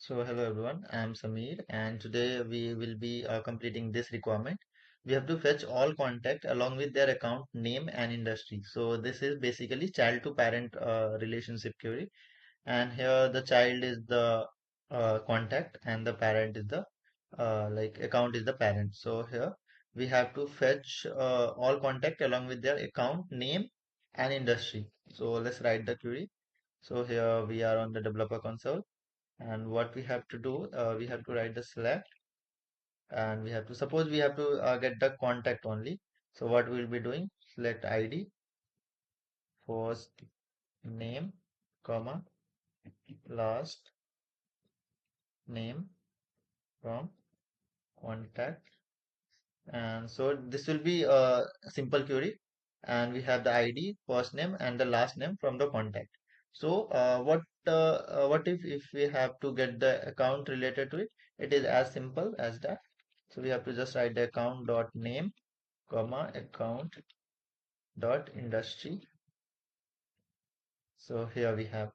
So hello everyone, I am Sameer and today we will be completing this requirement. We have to fetch all contact along with their account name and industry. So this is basically child to parent relationship query, and here the child is the contact and the parent is the account is the parent. So here we have to fetch all contact along with their account name and industry. So let's write the query. So here we are on the developer console, and what we have to do, we have to write the select, and we have to suppose we have to get the contact only. So what we'll be doing, select id, first name, comma, last name from contact. And so this will be a simple query, and we have the id, first name and the last name from the contact. So what if we have to get the account related to it? It is as simple as that. So we have to just write the account dot name, comma, account dot industry. So here we have,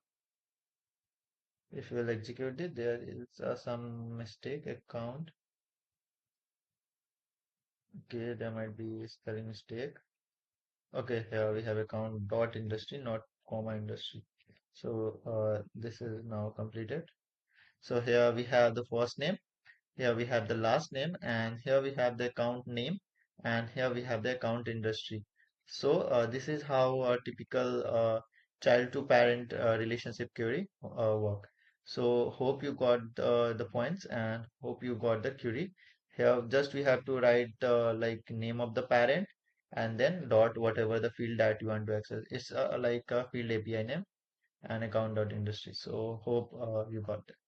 if you will execute it, there is some mistake, account. Okay, there might be spelling mistake. Okay, here we have account dot industry, not comma industry. So this is now completed. So here we have the first name. Here we have the last name, and here we have the account name, and here we have the account industry. So this is how a typical child to parent relationship query work. So hope you got the points and hope you got the query. Here just we have to write name of the parent and then dot whatever the field that you want to access. It's like a field API name and account dot industry. So hope you got that.